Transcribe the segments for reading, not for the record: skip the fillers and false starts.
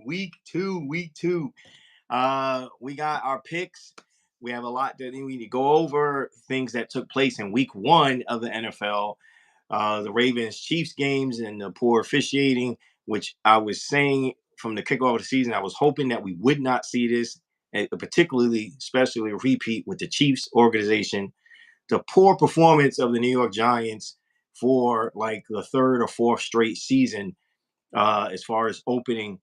Week two. We got our picks. We have a lot that we need to go over. Things that took place in week one of the NFL. The Ravens Chiefs games and the poor officiating, which I was saying from the kickoff of the season, I was hoping that we would not see this, especially a repeat with the Chiefs organization. The poor performance of the New York Giants for like the third or fourth straight season, as far as opening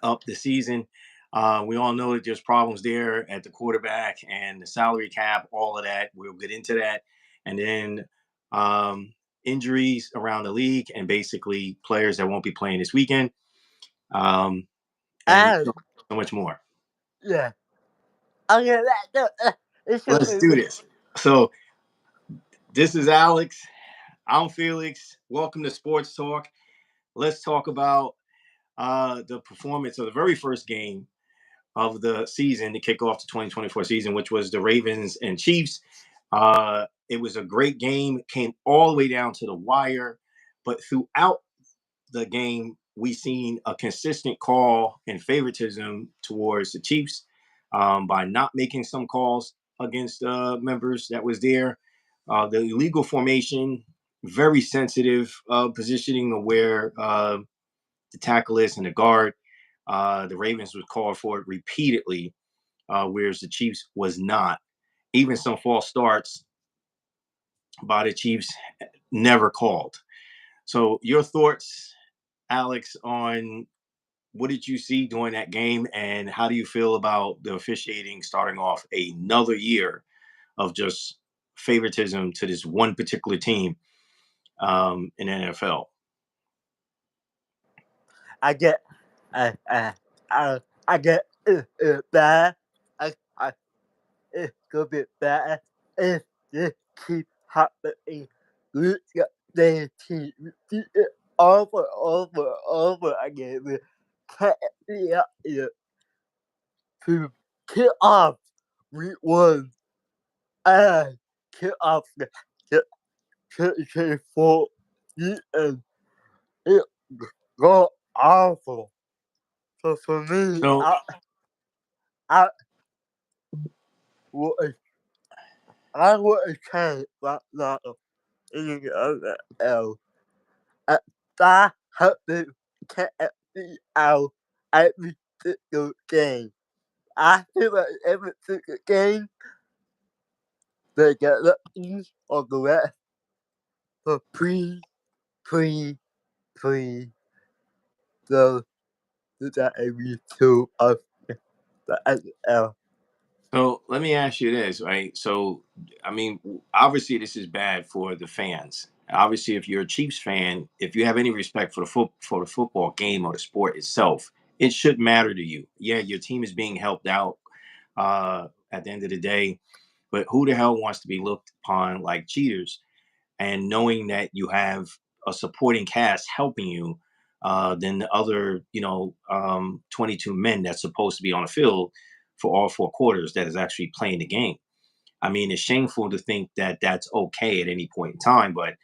up the season. We all know that there's problems there at the quarterback and the salary cap, all of that. We'll get into that. And then injuries around the league and basically players that won't be playing this weekend. And And so much more. yeah, okay, Let's do this. So this is Alex. I'm Felix. Welcome to Sports Talk. Let's talk about the performance of the very first game of the season to kick off the 2024 season, which was the Ravens and Chiefs. It was a great game, came all the way down to the wire, but throughout the game, we seen a consistent call and favoritism towards the Chiefs by not making some calls against members that was there. The illegal formation, very sensitive positioning of where the tackle is and the guard. The Ravens was called for it repeatedly, whereas the Chiefs was not. Even some false starts by the Chiefs never called. So your thoughts, Alex, on what did you see during that game, and how do you feel about the officiating starting off another year of just favoritism to this one particular team in the NFL? I get bad. It's gonna be bad if this keep happening. They keep over again. We can't be up here to kick off week one and kick off the 2024 season. It got awful. So for me, So I would change right now in the NFL. That happened out every single game. I feel like every single game they get the east or the west for pre. So that every two of the NFL. So let me ask you this, right? So, I mean, obviously this is bad for the fans. Obviously, if you're a Chiefs fan, if you have any respect for the football game or the sport itself, it should matter to you. Yeah, your team is being helped out at the end of the day, but who the hell wants to be looked upon like cheaters? And knowing that you have a supporting cast helping you, than the other, 22 men that's supposed to be on the field for all four quarters that is actually playing the game. I mean, it's shameful to think that that's okay at any point in time, but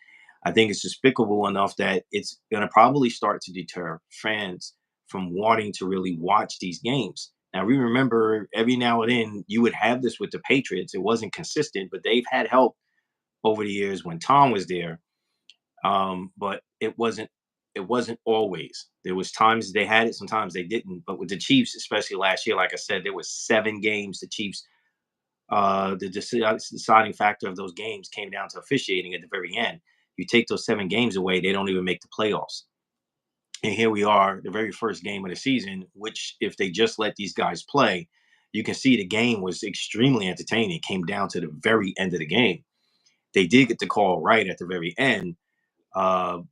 I think it's despicable enough that it's going to probably start to deter fans from wanting to really watch these games. Now, we remember every now and then you would have this with the Patriots. It wasn't consistent, but they've had help over the years when Tom was there. But it wasn't always. There was times they had it, sometimes they didn't. But with the Chiefs, especially last year, like I said, there was 7 games. The Chiefs, the deciding factor of those games came down to officiating at the very end. You take those 7 games away, they don't even make the playoffs. And here we are, the very first game of the season, which if they just let these guys play, you can see the game was extremely entertaining. It came down to the very end of the game. They did get the call right at the very end,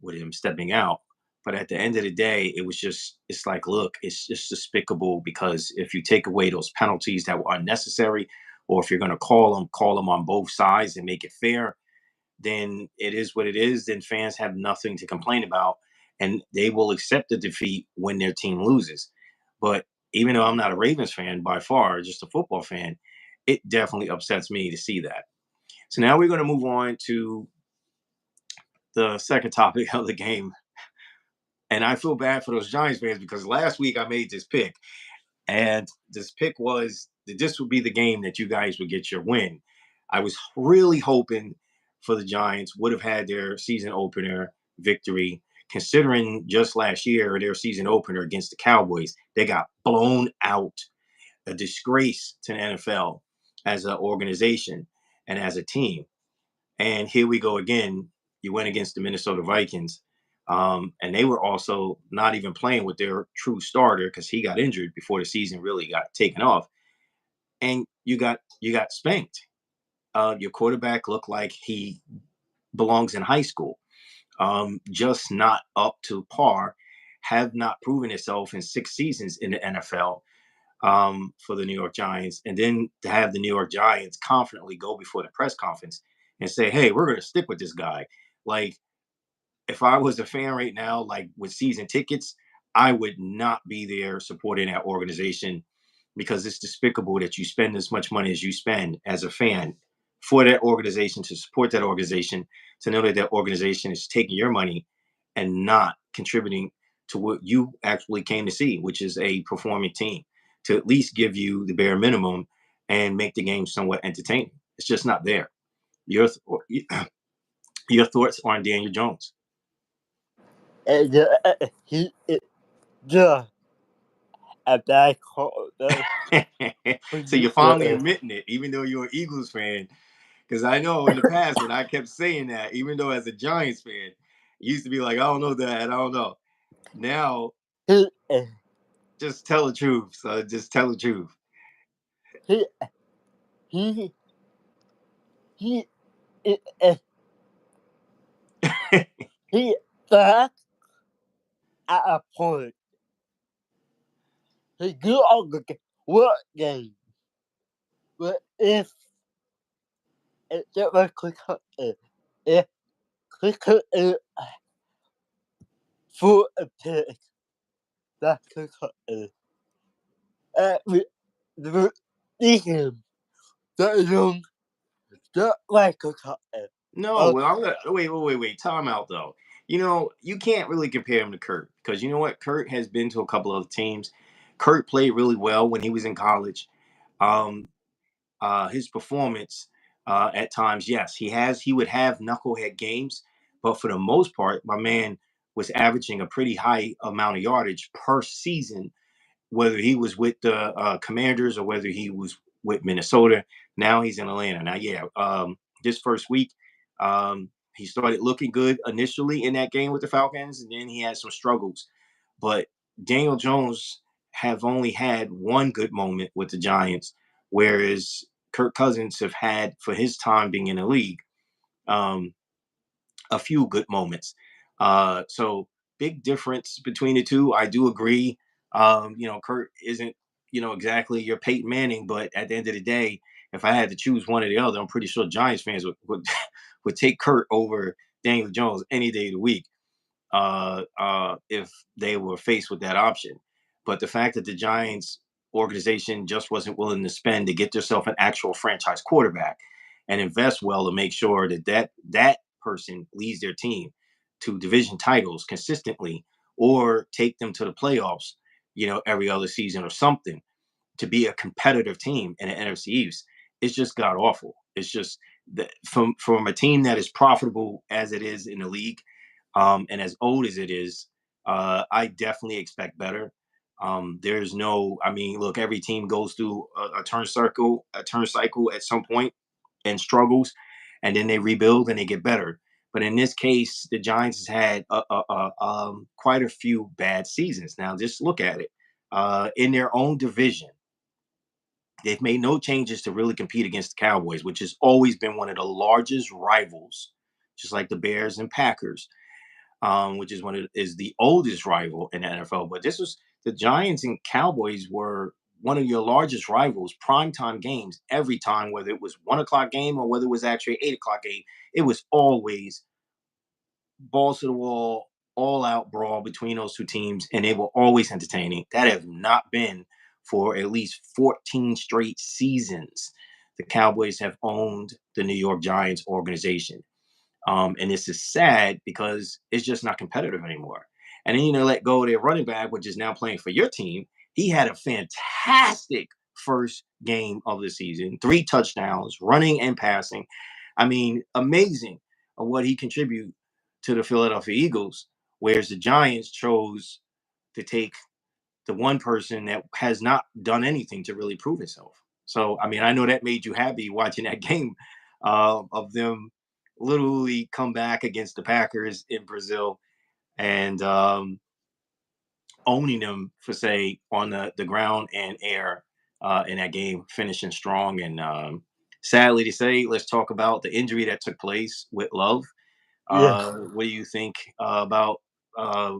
with him stepping out. But at the end of the day, it's like, look, it's just despicable because if you take away those penalties that were unnecessary, or if you're going to call them on both sides and make it fair, then it is what it is. Then fans have nothing to complain about, and they will accept the defeat when their team loses. But even though I'm not a Ravens fan by far, just a football fan, it definitely upsets me to see that. So now we're going to move on to the second topic of the game. And I feel bad for those Giants fans because last week I made this pick, and this pick was that this would be the game that you guys would get your win. I was really hoping for the Giants would have had their season opener victory, considering just last year, their season opener against the Cowboys, they got blown out, a disgrace to the NFL as an organization and as a team. And here we go again. You went against the Minnesota Vikings. And they were also not even playing with their true starter because he got injured before the season really got taken off. And you got spanked. Your quarterback looked like he belongs in high school. Just not up to par. Have not proven itself in 6 seasons in the NFL, for the New York Giants, and then to have the New York Giants confidently go before the press conference and say, "Hey, we're going to stick with this guy." Like, if I was a fan right now, like with season tickets, I would not be there supporting that organization because it's despicable that you spend as much money as you spend as a fan for that organization, to support that organization, to know that that organization is taking your money and not contributing to what you actually came to see, which is a performing team, to at least give you the bare minimum and make the game somewhat entertaining. It's just not there. Your your thoughts on Daniel Jones? And he is just a bad call though. For So you, you're finally admitting it, even though you're an Eagles fan. Because I know in the past when I kept saying that, even though as a Giants fan, it used to be like, I don't know that, I don't know. Now, he, uh, just tell the truth. So just tell the truth. he, he, he, he, uh, he sucks at a point. He good on the work game, but if it never click on it, if click on it for a pick, that click on it. We him that young, that like click on it. No, Uh, well, I'm gonna wait. Time out though. You know, you can't really compare him to Kurt because you know what? Kurt has been to a couple of teams. Kurt played really well when he was in college. Um, his performance at times, yes, he would have knucklehead games, but for the most part, my man was averaging a pretty high amount of yardage per season, whether he was with the Commanders or whether he was with Minnesota. Now he's in Atlanta. Now, yeah, this first week, he started looking good initially in that game with the Falcons, and then he had some struggles. But Daniel Jones have only had one good moment with the Giants, whereas Kirk Cousins have had for his time being in the league. Um, a few good moments. So big difference between the two. I do agree. Kurt isn't, exactly your Peyton Manning, but at the end of the day, if I had to choose one or the other, I'm pretty sure Giants fans would would take Kurt over Daniel Jones any day of the week, if they were faced with that option. But the fact that the Giants organization just wasn't willing to spend to get themselves an actual franchise quarterback and invest well to make sure that that person leads their team to division titles consistently or take them to the playoffs, every other season or something, to be a competitive team in the NFC East. It's just god awful. It's just that from a team that is profitable as it is in the league, and as old as it is, I definitely expect better. There's no, I mean, look, every team goes through a turn cycle at some point and struggles, and then they rebuild and they get better. But in this case, the Giants has had quite a few bad seasons. Now, just look at it. In their own division, they've made no changes to really compete against the Cowboys, which has always been one of the largest rivals, just like the Bears and Packers, which is the oldest rival in the NFL. But this was the Giants and Cowboys were one of your largest rivals, primetime games every time, whether it was 1 o'clock game or whether it was actually 8 o'clock game. It was always balls to the wall, all out brawl between those two teams, and they were always entertaining. That have not been for at least 14 straight seasons. The Cowboys have owned the New York Giants organization. And this is sad because it's just not competitive anymore. and then let go of their running back, which is now playing for your team. He had a fantastic first game of the season, 3 touchdowns, running and passing. I mean, amazing of what he contributed to the Philadelphia Eagles, whereas the Giants chose to take the one person that has not done anything to really prove himself. So, I mean, I know that made you happy watching that game of them literally come back against the Packers in Brazil and owning them for say on the ground and air in that game, finishing strong. And sadly to say, let's talk about the injury that took place with Love. Yeah. What do you think about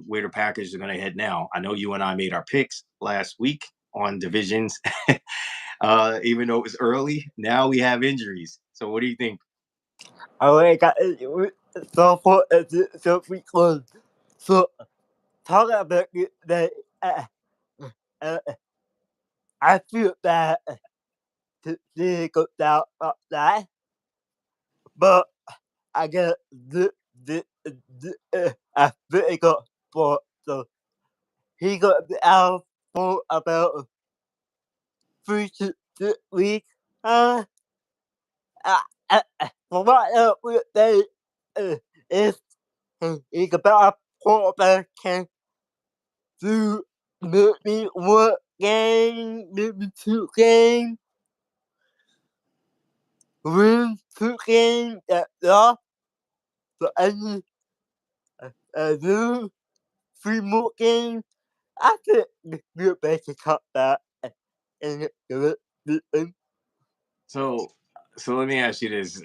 where the Packers are going to head now? I know you and I made our picks last week on divisions, even though it was early. Now we have injuries. So what do you think? I got so for so we could so talk about it that uh, I feel that they go down like that, but I get I feel it got for so he got out for about 3 to 6 weeks. Uh, from what they is he about a quarterback can do maybe 1 game, maybe 2 games, win 2 games that lost, so I need do 3 more games. I think we're better cut that and do it. So, so let me ask you this: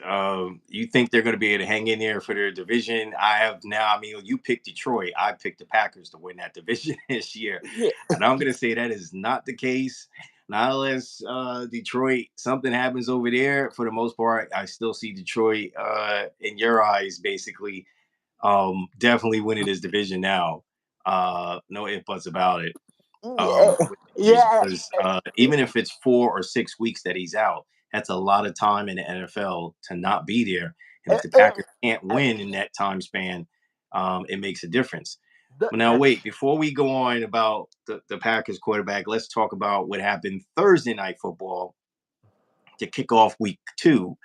you think they're going to be able to hang in there for their division? I have now. I mean, you picked Detroit. I picked the Packers to win that division this year, Yeah, and I'm going to say that is not the case. Not unless Detroit something happens over there. For the most part, I still see Detroit in your eyes, basically, definitely winning this division now. No ifs buts about it yeah, with injuries yeah. because even if it's 4 or 6 weeks that he's out, that's a lot of time in the NFL to not be there. And if the Packers can't Uh, win in that time span, it makes a difference. the- But now, wait, before we go on about the Packers quarterback, let's talk about what happened Thursday night football to kick off week 2.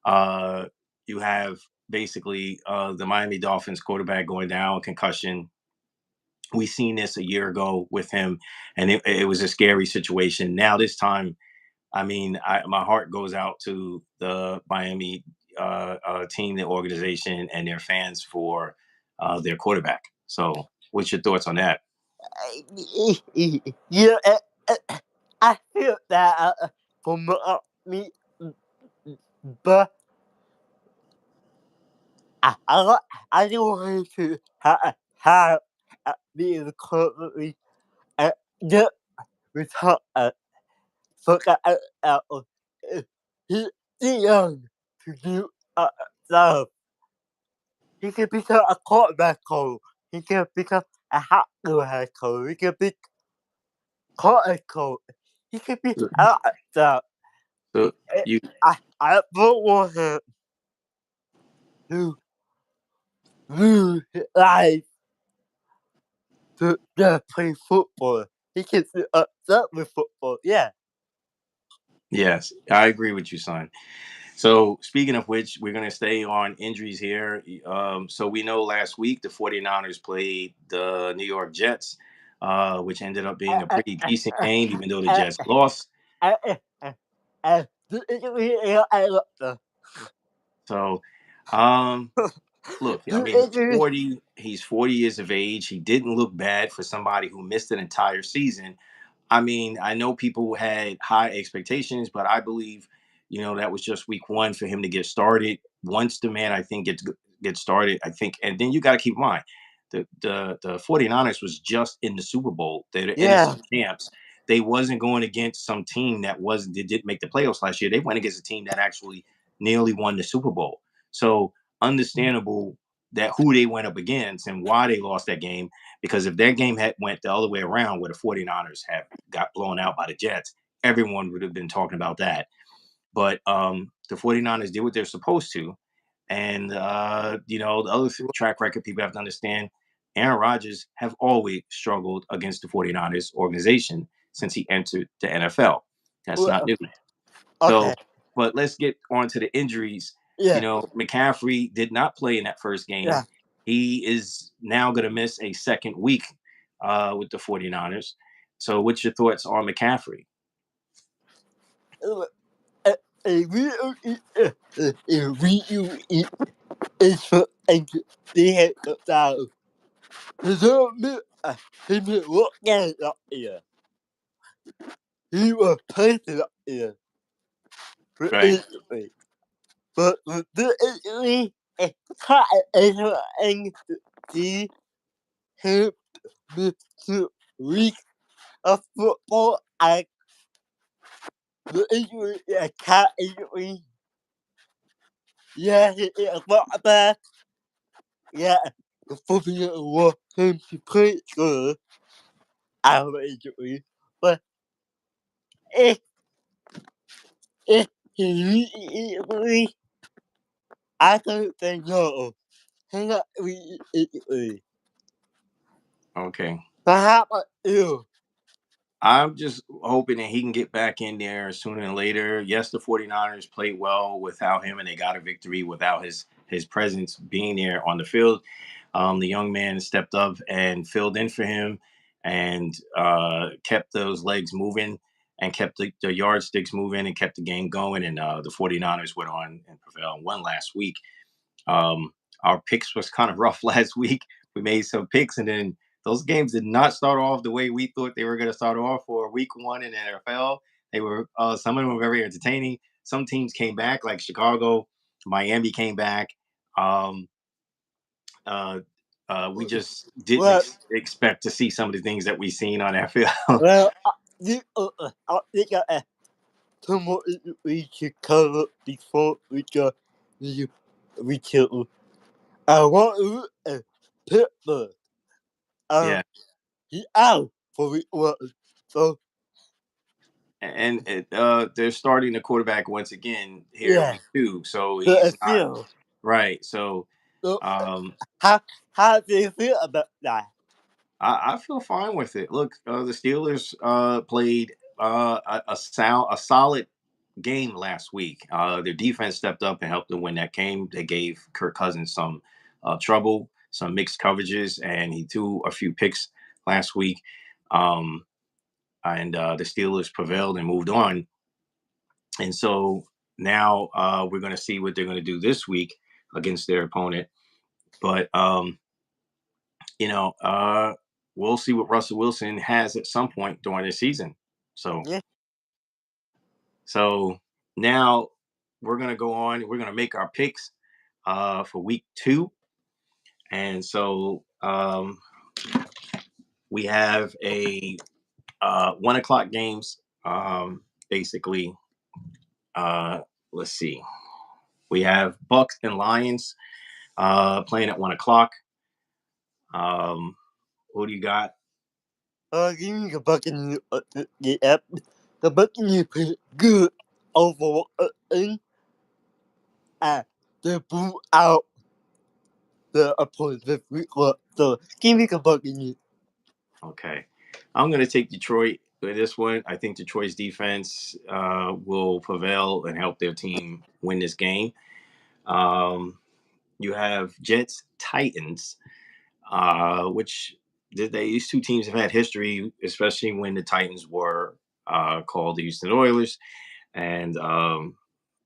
Uh, you have basically the Miami Dolphins quarterback going down, concussion. We seen this a year ago with him, and it was a scary situation. Now this time, I mean, my heart goes out to the Miami team, the organization, and their fans for their quarterback. So, what's your thoughts on that? yeah, I feel that from me, but I don't want to have the currently get retard forget he young to do stuff. He can become a quarterback coach. He can become a hot head coach. He can be quarterback coach. He can be So, a lot of stuff. so you I don't want him to lose his life to play football. He can be upset with football. Yeah. yes, I agree with you, son. So, speaking of which, we're going to stay on injuries here. So, we know last week the 49ers played the New York Jets, which ended up being a Uh, pretty decent game, even though the uh, Jets lost. uh, uh, I love the So, um, look, I mean, injury. he's 40 years of age. He didn't look bad for somebody who missed an entire season. I mean, I know people had high expectations, but I believe, that was just week 1 for him to get started. Once the man, I think, gets started, I think, and then you got to keep in mind the 49ers was just in the Super Bowl. They're the Yeah. NFC champs. They wasn't going against some team that wasn't they didn't make the playoffs last year. They went against a team that actually nearly won the Super Bowl. So understandable that who they went up against and why they lost that game. Because if that game had went the other way around, where the 49ers have got blown out by the Jets, everyone would have been talking about that. But the 49ers did what they're supposed to. And, the other track record people have to understand, Aaron Rodgers have always struggled against the 49ers organization since he entered the NFL. That's not Well, new. okay. So, but let's get on to the injuries. Yeah. McCaffrey did not play in that first game. Yeah. He is now going to miss a second week with the 49ers. So, what's your thoughts on McCaffrey? Is for they had the he didn't look at it up here. He was placed up here for Right. injury. But with the injury, it's hard and see him miss 2 weeks of football and the injury is a cat injury. Yeah, he is not bad. Yeah, the football was him to play good out of injury. But if if he injury, I don't think no. He not really injury. Okay. But how about you? I'm just hoping that he can get back in there sooner than later. Yes, the 49ers played well without him and they got a victory without his presence being there on the field. The young man stepped up and filled in for him and kept those legs moving and kept the yardsticks moving and kept the game going. And the 49ers went on and prevailed and won last week. Our picks was kind of rough last week. We made some picks, and then those games did not start off the way we thought they were going to start off for week one in the NFL. They were some of them were very entertaining. Some teams came back, like Chicago, Miami came back. Um, uh, we just didn't Well, expect to see some of the things that we seen on that field. well, I think two more we should cover before we kill. I want Pittsburgh. Yeah, He out for week one. So and they're starting the quarterback once again here yeah, week two, so the he's not appeal. right. So So um, how how do you feel about that? I feel fine with it. Look, the Steelers played a solid game last week. Their defense stepped up and helped them win that game. They gave Kirk Cousins some trouble, some mixed coverages, and he threw a few picks last week. Um, and the Steelers prevailed and moved on. And so now we're going to see what they're going to do this week against their opponent. But you know, we'll see what Russell Wilson has at some point during the season. So, Yeah, so now we're gonna go on. We're gonna make our picks for week two, and so we have a 1 o'clock games. Basically, uh, let's see. We have Bucks and Lions playing at 1 o'clock. Um, who do you got? give me the Buccaneers. The Buccaneers play good overall, and they blew out the opponent this week. So give me the Buccaneers. Okay. I'm going to take Detroit with this one. I think Detroit's defense will prevail and help their team win this game. Um, you have Jets, Titans, which these two teams have had history, especially when the Titans were called the Houston Oilers. And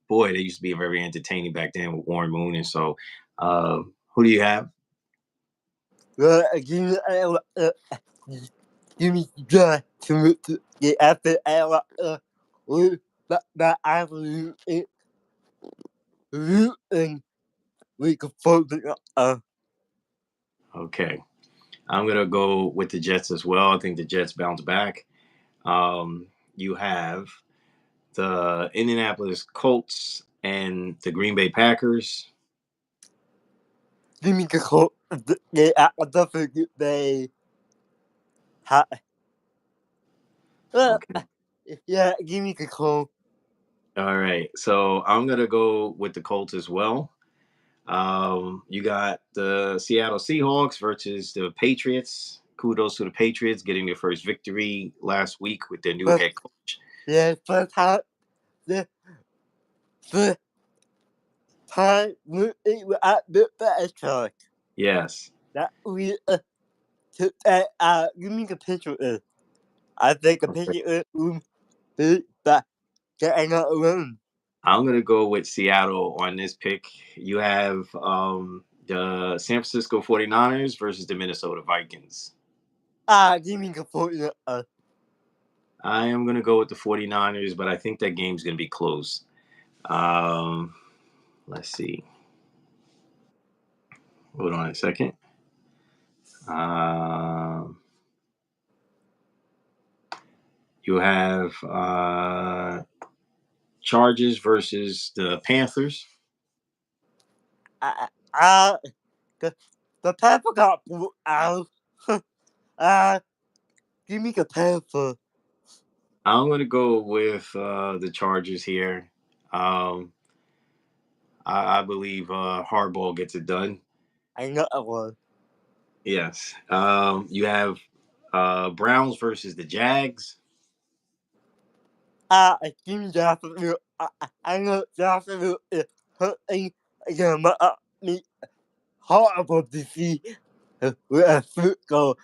boy, they used to be very entertaining back then with Warren Moon. And so, who do you have? Give me give me the to get after but I will and we can focus Okay. I'm going to go with the Jets as well. I think the Jets bounce back. You have the Indianapolis Colts and the Green Bay Packers. give me the call. I don't think they ha Okay. yeah, give me the call. All right. So I'm going to go with the Colts as well. You got the Seattle Seahawks versus the Patriots. Kudos to the Patriots getting their first victory last week with their new But head coach. yeah, the first time we were at the restaurant Yes. that we took that give me the picture is. I think the Okay. picture is but they're not alone. I'm gonna go with Seattle on this pick. You have the San Francisco 49ers versus the Minnesota Vikings. Give me the photo. I am gonna go with the 49ers, but I think that game's gonna be close. Um, let's see. Hold on a second. Um, you have Chargers versus the Panthers. Uh, uh, the, the pepper got blew out. uh, give me the pepper. I'm gonna go with the Chargers here. Um, I believe Hardball gets it done. I know it was. Yes. You have Browns versus the Jags. Give me Jacksonville. I know Jacksonville is hurting me horrible to see with a foot goal.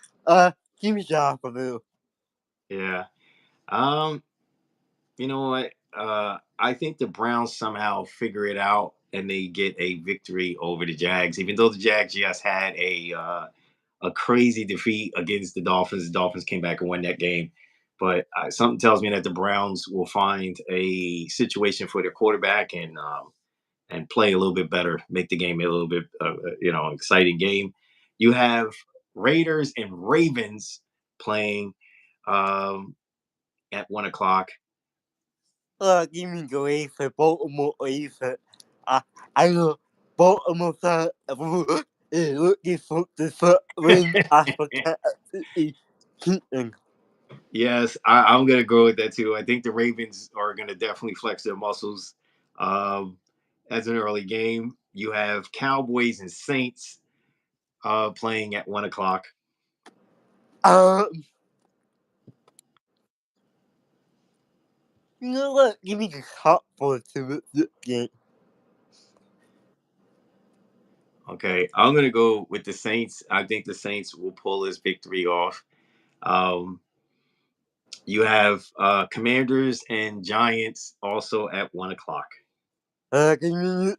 Give me Jacksonville. Yeah. Um, you know what? I think the Browns somehow figure it out and they get a victory over the Jags, even though the Jags just had a crazy defeat against the Dolphins. The Dolphins came back and won that game. But something tells me that the Browns will find a situation for their quarterback and play a little bit better, make the game a little bit exciting game. You have Raiders and Ravens playing um, at 1 o'clock. Give me the Ravens, Baltimore Ravens. I know Baltimore fans is looking for the win after Kansas City Chiefs. Yes, I'm going to go with that too. I think the Ravens are going to definitely flex their muscles um, as an early game. You have Cowboys and Saints playing at 1 o'clock. Um, you know what? Give me the top for the game. Okay, I'm going to go with the Saints. I think the Saints will pull this victory off. Um, you have Commanders and Giants also at 1 o'clock. Give me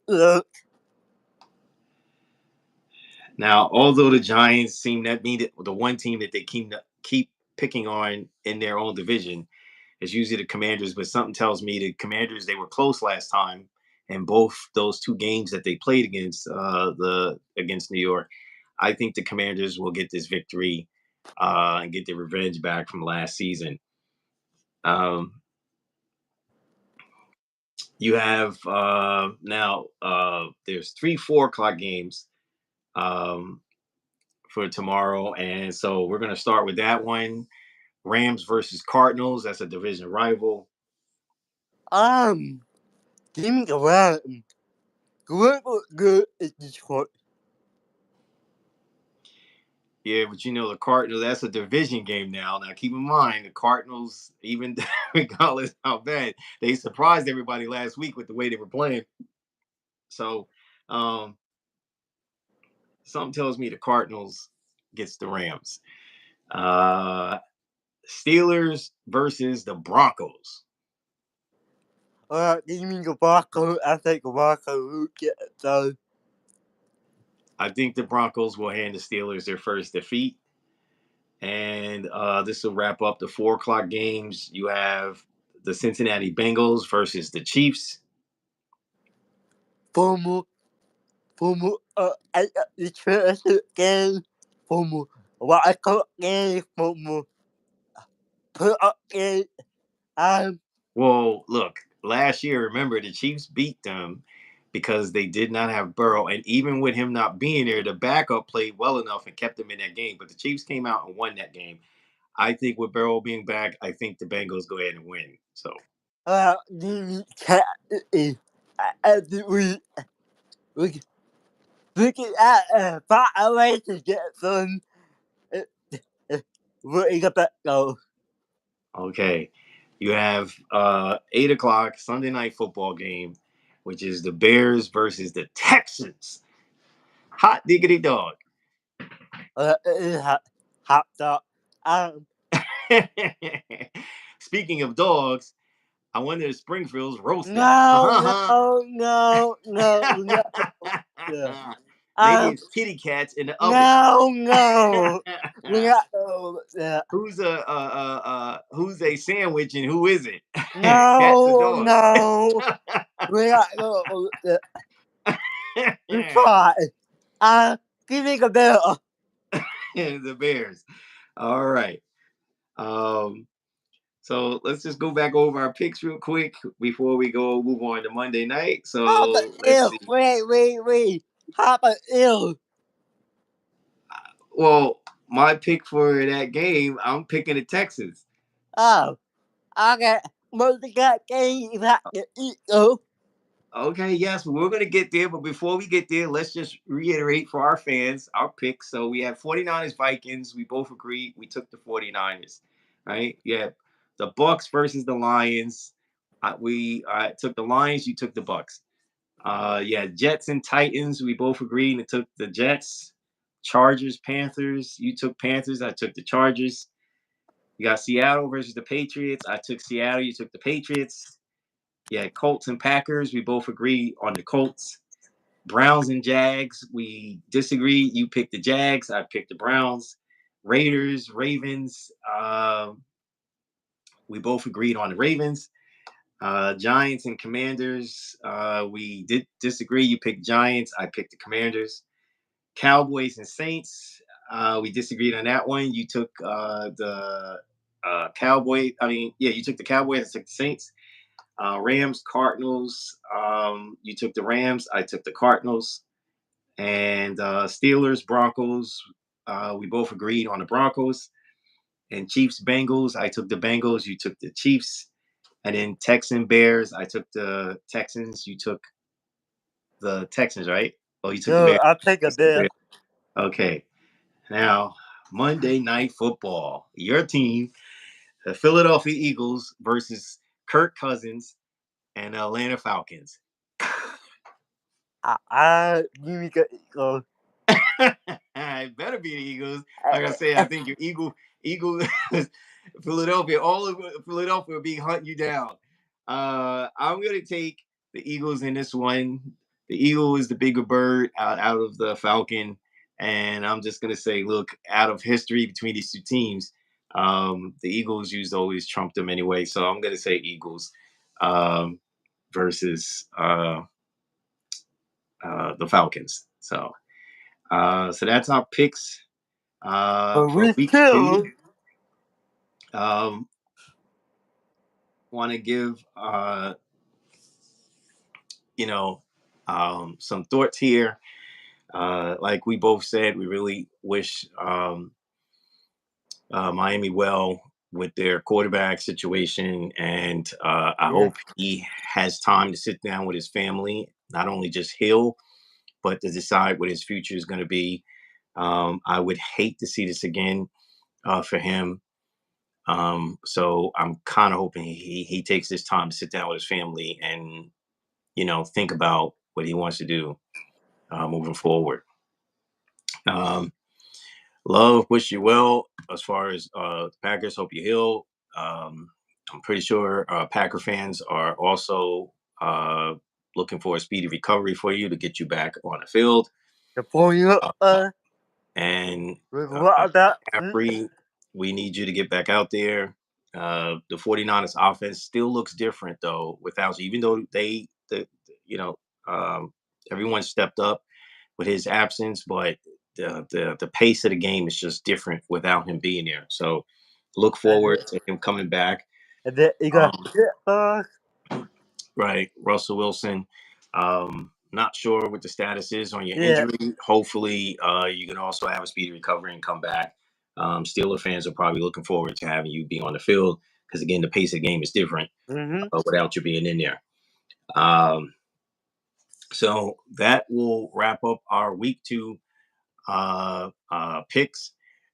Now, although the Giants seem that be the one team that they keep picking on in their own division, is usually the Commanders. But something tells me the Commanders, they were close last time, and both those two games that they played against New York, I think the Commanders will get this victory and get their revenge back from last season. Um, you have now there's 3 4 o'clock games um, for tomorrow, and so we're gonna start with that one. Rams versus Cardinals. That's a division rival. um, give me the round. Good, good is Detroit. Yeah, but the Cardinals, that's a division game now. Now, keep in mind, the Cardinals, even regardless how bad, they surprised everybody last week with the way they were playing. So, um, something tells me the Cardinals gets the Rams. Uh, Steelers versus the Broncos. Give me the Broncos. I think the Broncos will get it done. I think the Broncos will hand the Steelers their first defeat. And this will wrap up the 4 o'clock games. You have the Cincinnati Bengals versus the Chiefs. Former, the church game. Former, what I call game. Former, put up game. Um, Well, look, last year, remember, the Chiefs beat them because they did not have Burrow. And even with him not being there, the backup played well enough and kept them in that game. But the Chiefs came out and won that game. I think with Burrow being back, I think the Bengals go ahead and win. So, give me cat. Every week. looking at far away to get some really about go. Okay. You have 8 o'clock Sunday night football game, which is the Bears versus the Texans. Hot diggity dog. Hot dog. Um, Speaking of dogs, I went to Springfield's roasted. no, no, no, no, no. Yeah. Maybe it's kitty cats in the oven. No, no. No, yeah. Who's a sandwich and who is it? Cats or No, dogs? no. We try. Give me a bell. The Bears. All right. Um, so let's just go back over our picks real quick before we go move on to Monday night. How about So let's ill? see. Wait. How about ill? Well, my pick for that game, I'm picking the Texans. Oh, okay. Most of that game you have to eat though. Okay, yes, we're going to get there. But before we get there, let's just reiterate for our fans our picks. So we have 49ers Vikings. We both agreed we took the 49ers, right? Yeah. The Bucks versus the Lions. We took the Lions, you took the Bucks. Yeah, Jets and Titans. We both agreed and took the Jets. Chargers, Panthers. You took Panthers. I took the Chargers. You got Seattle versus the Patriots. I took Seattle. You took the Patriots. Yeah, Colts and Packers. We both agree on the Colts. Browns and Jags. We disagree. You picked the Jags. I picked the Browns. Raiders, Ravens. We both agreed on the Ravens. Giants and Commanders. We did disagree. You picked Giants. I picked the Commanders. Cowboys and Saints. We disagreed on that one. You took the Cowboy. I mean, yeah, you took the Cowboys. I took the Saints. Rams, Cardinals. You took the Rams. I took the Cardinals. And Steelers, Broncos. We both agreed on the Broncos. And Chiefs, Bengals. I took the Bengals. You took the Chiefs. And then Texan Bears. I took the Texans. You took the Texans, right? Oh, you took the No, Bears. I'll take a bell. Okay. Now, Monday Night Football. Your team, the Philadelphia Eagles versus Kirk Cousins and the Atlanta Falcons. Give me go. It better be the Eagles. Like I say, I think your Eagle, Philadelphia, all of Philadelphia will be hunting you down. I'm gonna take the Eagles in this one. The Eagle is the bigger bird out of the Falcon, and I'm just gonna say, look, out of history between these two teams, the Eagles used to always trump them anyway. So I'm gonna say Eagles versus the Falcons. So that's our picks But for we week still. 2. Want to give you know some thoughts here. Like we both said, we really wish Miami well with their quarterback situation, and I Yeah. hope he has time to sit down with his family, not only just heal, but to decide what his future is going to be. I would hate to see this again for him. So I'm kind of hoping he takes this time to sit down with his family and think about what he wants to do moving forward. Um, Love, wish you well as far as Packers. Hope you heal. I'm pretty sure Packer fans are also looking for a speedy recovery for you to get you back on the field. The point And with what about Caffrey, we need you to get back out there. The 49ers offense still looks different though without you, even though you know, um, everyone stepped up with his absence, but the pace of the game is just different without him being there. So look forward to him coming back. and then you got Um, right, Russell Wilson. Not sure what the status is on your yeah. injury. Hopefully, you can also have a speedy recovery and come back. Steeler fans are probably looking forward to having you be on the field because again, the pace of the game is different Mm-hmm. without you being in there. Um, So that will wrap up our week 2 picks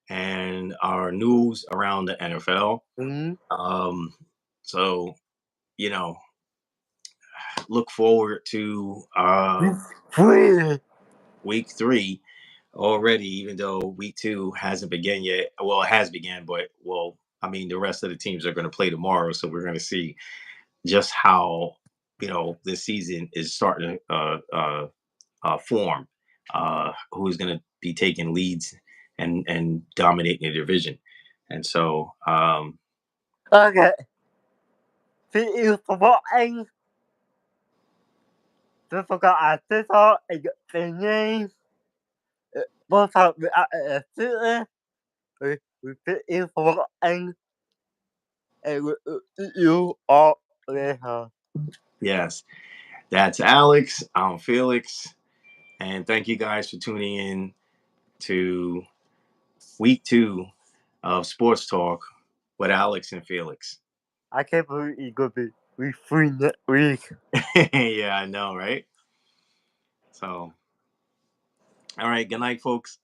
and our news around the NFL. Mhm. Um, so you know, look forward to Free. week 3 already, even though week 2 hasn't begun yet. Well, it has begun, but well, I mean, the rest of the teams are going to play tomorrow, so we're going to see just how this season is starting to form. Who's going to be taking leads and dominating the division, and so Okay. Thank you for watching. Don't forget our Twitter and the name. Both of me at the Twitter. We thank you for watching. And we will see you all later. yes, that's Alex. I'm Felix, and thank you guys for tuning in to week 2 of Sports Talk with Alex and Felix. I can't believe it's gonna be free next week. Yeah, I know, right? So, all right, good night, folks.